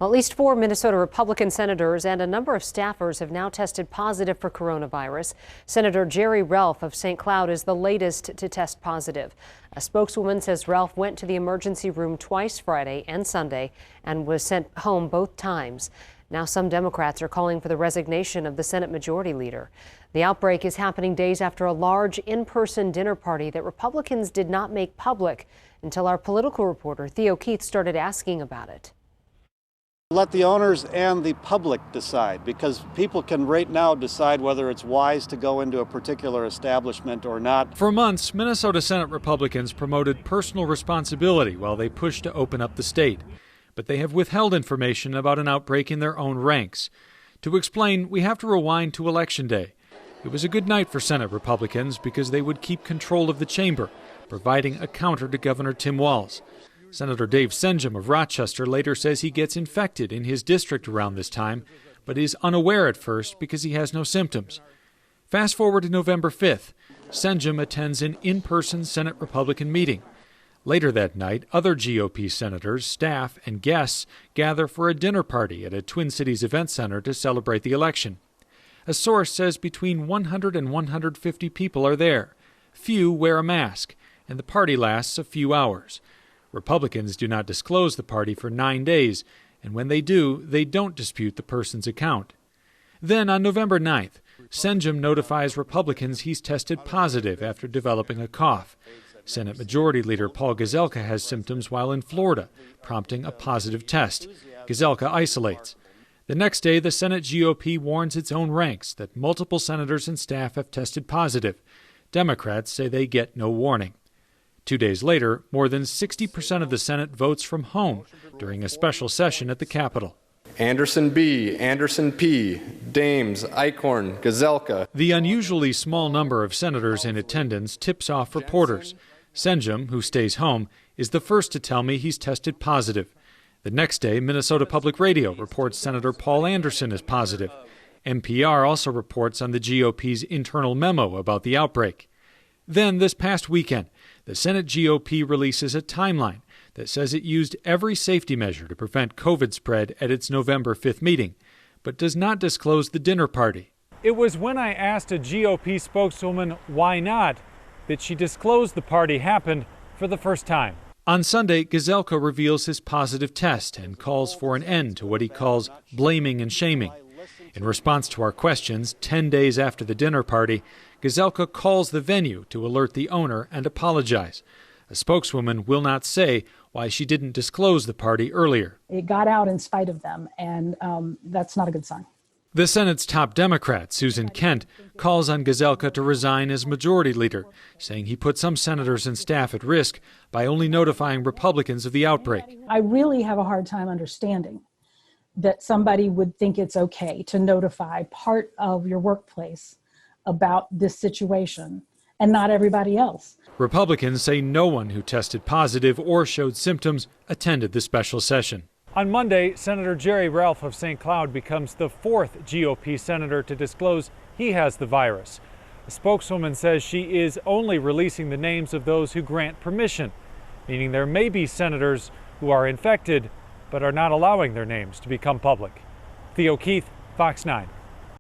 Well, at least 4 Minnesota Republican senators and a number of staffers have now tested positive for coronavirus. Senator Jerry Ralph of St. Cloud is the latest to test positive. A spokeswoman says Ralph went to the emergency room twice Friday and Sunday and was sent home both times. Now some Democrats are calling for the resignation of the Senate Majority Leader. The outbreak is happening days after a large in-person dinner party that Republicans did not make public until our political reporter Theo Keith started asking about it. Let the owners and the public decide, because people can right now decide whether it's wise to go into a particular establishment or not. For months, Minnesota Senate Republicans promoted personal responsibility while they pushed to open up the state. But they have withheld information about an outbreak in their own ranks. To explain, we have to rewind to Election Day. It was a good night for Senate Republicans because they would keep control of the chamber, providing a counter to Governor Tim Walz. Senator Dave Senjum of Rochester later says he gets infected in his district around this time, but is unaware at first because he has no symptoms. Fast forward to November 5th. Senjum attends an in-person Senate Republican meeting. Later that night, other GOP senators, staff, and guests gather for a dinner party at a Twin Cities Event Center to celebrate the election. A source says between 100 and 150 people are there. Few wear a mask, and the party lasts a few hours. Republicans do not disclose the party for 9 days, and when they do, they don't dispute the person's account. Then, on November 9th, Senjum notifies Republicans he's tested positive after developing a cough. Senate Majority Leader Paul Gazelka has symptoms while in Florida, prompting a positive test. Gazelka isolates. The next day, the Senate GOP warns its own ranks that multiple senators and staff have tested positive. Democrats say they get no warning. 2 days later, more than 60% of the Senate votes from home during a special session at the Capitol. Anderson B., Anderson P., Dames, Eichhorn, Gazelka. The unusually small number of senators in attendance tips off reporters. Senjum, who stays home, is the first to tell me he's tested positive. The next day, Minnesota Public Radio reports Senator Paul Anderson is positive. NPR also reports on the GOP's internal memo about the outbreak. Then, this past weekend, the Senate GOP releases a timeline that says it used every safety measure to prevent COVID spread at its November 5th meeting, but does not disclose the dinner party. It was when I asked a GOP spokeswoman why not that she disclosed the party happened for the first time. On Sunday, Gazelka reveals his positive test and calls for an end to what he calls blaming and shaming. In response to our questions, 10 days after the dinner party, Gazelka calls the venue to alert the owner and apologize. A spokeswoman will not say why she didn't disclose the party earlier. It got out in spite of them, and that's not a good sign. The Senate's top Democrat, Susan Kent, calls on Gazelka to resign as majority leader, saying he put some senators and staff at risk by only notifying Republicans of the outbreak. I really have a hard time understanding that somebody would think it's okay to notify part of your workplace about this situation and not everybody else. Republicans say no one who tested positive or showed symptoms attended the special session. On Monday, Senator Jerry Ralph of St. Cloud becomes the 4th GOP senator to disclose he has the virus. A spokeswoman says she is only releasing the names of those who grant permission, meaning there may be senators who are infected but are not allowing their names to become public. Theo Keith, Fox 9.